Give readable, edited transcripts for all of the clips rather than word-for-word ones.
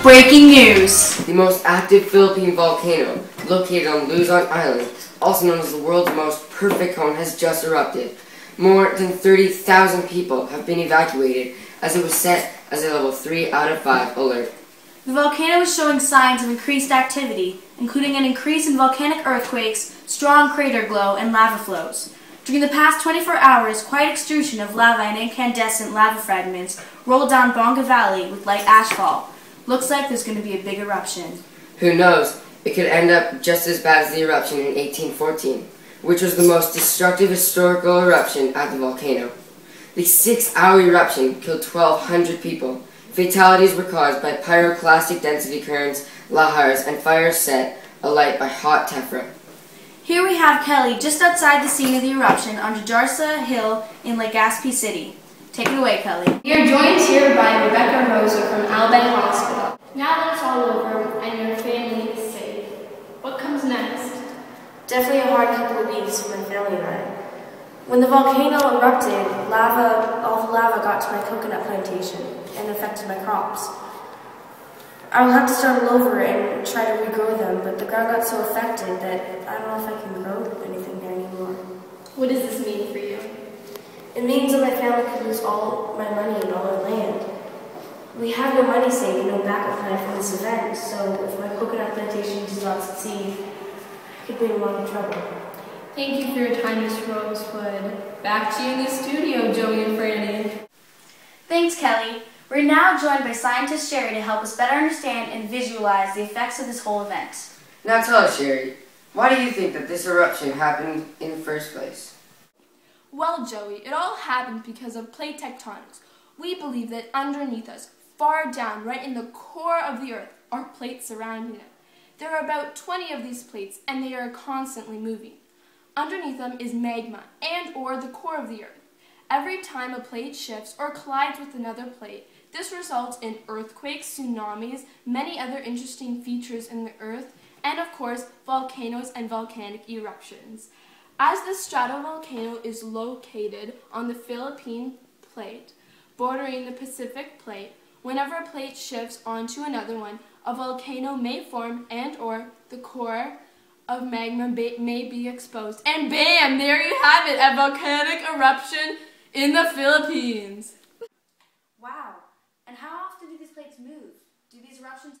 Breaking news! The most active Philippine volcano, located on Luzon Island, also known as the world's most perfect cone, has just erupted. More than 30,000 people have been evacuated as it was set as a level 3 out of 5 alert. The volcano is showing signs of increased activity, including an increase in volcanic earthquakes, strong crater glow, and lava flows. During the past 24 hours, quiet extrusion of lava and incandescent lava fragments rolled down Bonga Valley with light ashfall. Looks like there's going to be a big eruption. Who knows? It could end up just as bad as the eruption in 1814, which was the most destructive historical eruption at the volcano. The 6-hour eruption killed 1,200 people. Fatalities were caused by pyroclastic density currents, lahars, and fires set alight by hot tephra. Here we have Kelly just outside the scene of the eruption on Jajarsa Hill in Legazpi City. Take it away, Kelly. We are joined here by Rebecca Rosa from Albany Hospital. Now that it's all over and your family is safe, what comes next? Definitely a hard couple of weeks for my family and I. When the volcano erupted, all the lava got to my coconut plantation and affected my crops. I will have to start all over and try to regrow them, but the ground got so affected that I don't know if I can grow anything there anymore. What does this mean for you? It means that my family could lose all my money and all our land. We have no money saved and no backup plan for this event, so if my coconut plantation does not succeed, I could be in a lot of trouble. Thank you for your time, Miss Rosewood. Back to you in the studio, Joey and Franny. Thanks, Kelly. We're now joined by scientist Sherry to help us better understand and visualize the effects of this whole event. Now tell us, Sherry, why do you think that this eruption happened in the first place? Well, Joey, it all happened because of plate tectonics. We believe that underneath us, far down, right in the core of the Earth, are plates surrounding it. There are about 20 of these plates, and they are constantly moving. Underneath them is magma, and/or the core of the Earth. Every time a plate shifts or collides with another plate, this results in earthquakes, tsunamis, many other interesting features in the Earth, and of course, volcanoes and volcanic eruptions. As the stratovolcano is located on the Philippine plate, bordering the Pacific plate, whenever a plate shifts onto another one, a volcano may form and/or the core of magma may be exposed. And bam! There you have it, a volcanic eruption in the Philippines. Wow. And how often do these plates move? Do these eruptions...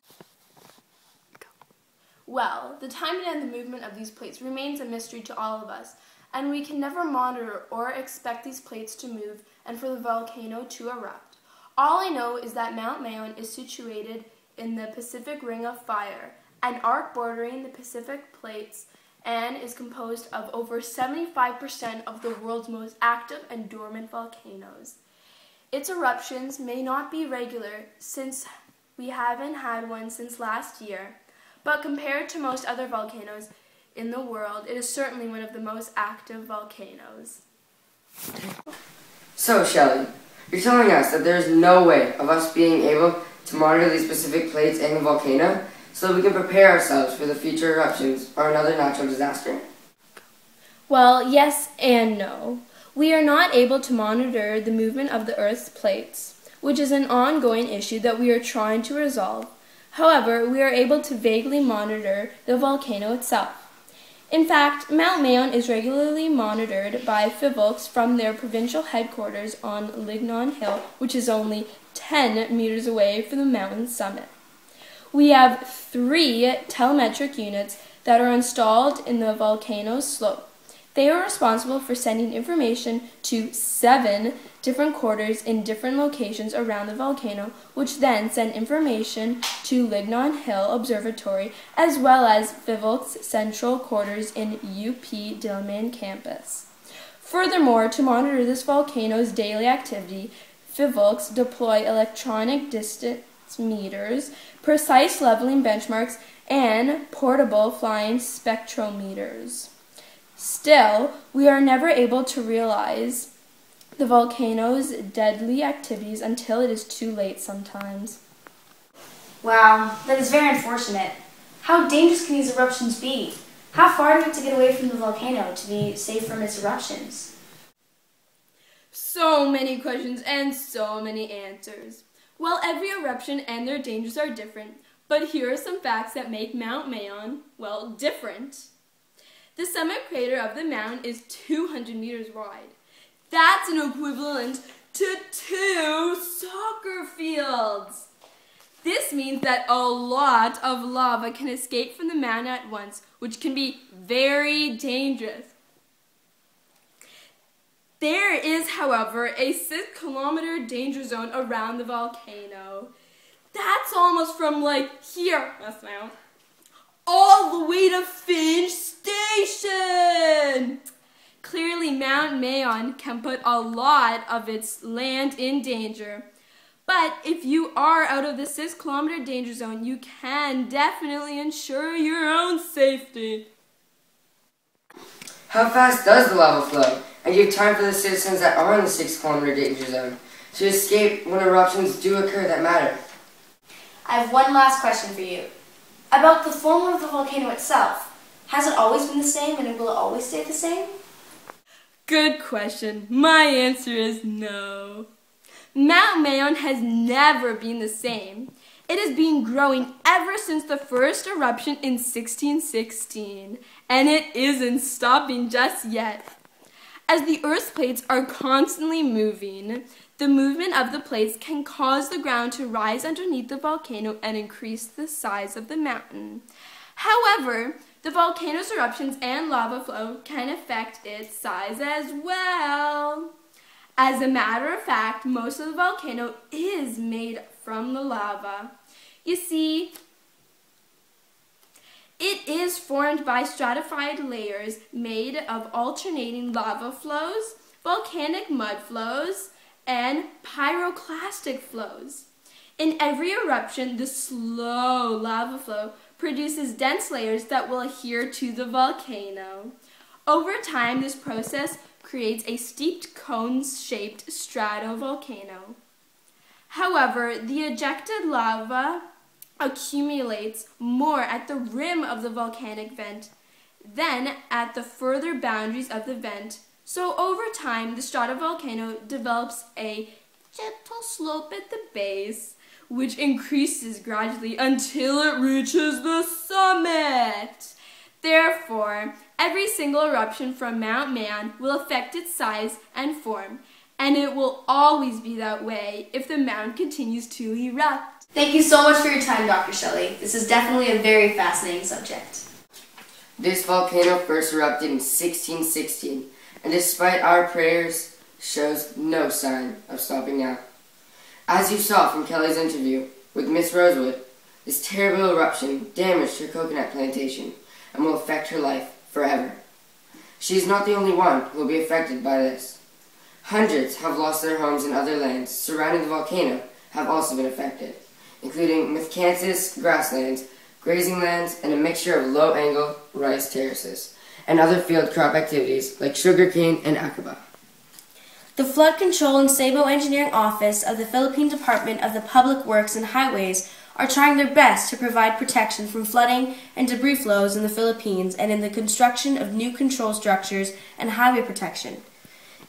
Well, the timing and the movement of these plates remains a mystery to all of us, and we can never monitor or expect these plates to move and for the volcano to erupt. All I know is that Mount Mayon is situated in the Pacific Ring of Fire, an arc bordering the Pacific plates, and is composed of over 75% of the world's most active and dormant volcanoes. Its eruptions may not be regular since we haven't had one since last year, but compared to most other volcanoes in the world, it is certainly one of the most active volcanoes. So, Shelley, you're telling us that there is no way of us being able to monitor these specific plates and the volcano so that we can prepare ourselves for the future eruptions or another natural disaster? Well, yes and no. We are not able to monitor the movement of the Earth's plates, which is an ongoing issue that we are trying to resolve. However, we are able to vaguely monitor the volcano itself. In fact, Mount Mayon is regularly monitored by physics from their provincial headquarters on Lignon Hill, which is only 10 meters away from the mountain summit. We have 3 telemetric units that are installed in the volcano's slope. They are responsible for sending information to 7 different quarters in different locations around the volcano, which then send information to Lignon Hill Observatory, as well as Physics Central Quarters in UP Diliman campus. Furthermore, to monitor this volcano's daily activity, Physics deploy electronic distance meters, precise leveling benchmarks, and portable flying spectrometers. Still, we are never able to realize the volcano's deadly activities until it is too late sometimes. Wow, that is very unfortunate. How dangerous can these eruptions be? How far do we have to get away from the volcano to be safe from its eruptions? So many questions and so many answers. Well, every eruption and their dangers are different, but here are some facts that make Mount Mayon, well, different. The summit crater of the mountain is 200 meters wide. That's an equivalent to 2 soccer fields. This means that a lot of lava can escape from the mountain at once, which can be very dangerous. There is, however, a 6-kilometer danger zone around the volcano. That's almost from here, West Mount, all the way to Finch Station. Clearly, Mount Mayon can put a lot of its land in danger. But if you are out of the 6-kilometer danger zone, you can definitely ensure your own safety. How fast does the lava flow? And give time for the citizens that are in the 6-kilometer danger zone to escape when eruptions do occur that matter. I have one last question for you. About the form of the volcano itself. Has it always been the same and will it always stay the same? Good question. My answer is no. Mount Mayon has never been the same. It has been growing ever since the first eruption in 1616, and it isn't stopping just yet. As the Earth's plates are constantly moving, the movement of the plates can cause the ground to rise underneath the volcano and increase the size of the mountain. However, the volcano's eruptions and lava flow can affect its size as well. As a matter of fact, most of the volcano is made from the lava. You see, it is formed by stratified layers made of alternating lava flows, volcanic mud flows, and pyroclastic flows. In every eruption, the slow lava flow produces dense layers that will adhere to the volcano. Over time, this process creates a steeped cone-shaped stratovolcano. However, the ejected lava accumulates more at the rim of the volcanic vent than at the further boundaries of the vent. So over time, the stratovolcano develops a gentle slope at the base, which increases gradually until it reaches the summit. Therefore, every single eruption from Mount Mayon will affect its size and form, and it will always be that way if the mountain continues to erupt. Thank you so much for your time, Dr. Shelley. This is definitely a very fascinating subject. This volcano first erupted in 1616, and despite our prayers, shows no sign of stopping now. As you saw from Kelly's interview with Miss Rosewood, this terrible eruption damaged her coconut plantation and will affect her life forever. She is not the only one who will be affected by this. Hundreds have lost their homes in other lands surrounding the volcano have also been affected, including miscanthus grasslands, grazing lands, and a mixture of low-angle rice terraces, and other field crop activities like sugarcane and acaba. The Flood Control and Sabo Engineering Office of the Philippine Department of the Public Works and Highways are trying their best to provide protection from flooding and debris flows in the Philippines and in the construction of new control structures and highway protection.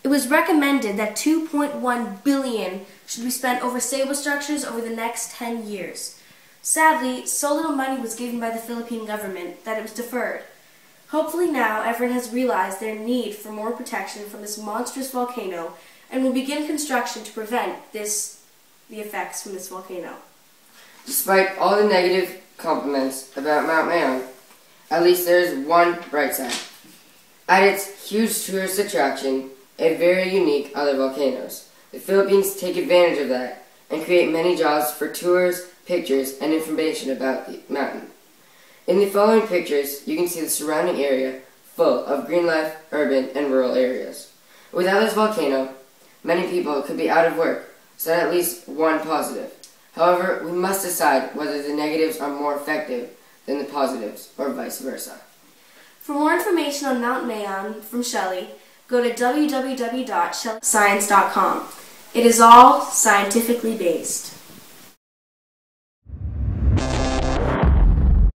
It was recommended that $2.1 billion should be spent over stable structures over the next 10 years. Sadly, so little money was given by the Philippine government that it was deferred. Hopefully now everyone has realized their need for more protection from this monstrous volcano and will begin construction to prevent the effects from this volcano. Despite all the negative compliments about Mount Mayon, at least there is one bright side. At its huge tourist attraction, a very unique other volcanoes, the Philippines take advantage of that and create many jobs for tours, pictures, and information about the mountain. In the following pictures, you can see the surrounding area full of green life, urban, and rural areas. Without this volcano, many people could be out of work, so at least one positive. However, we must decide whether the negatives are more effective than the positives, or vice versa. For more information on Mount Mayon from Shelley, go to www.shelleyscience.com. It is all scientifically based.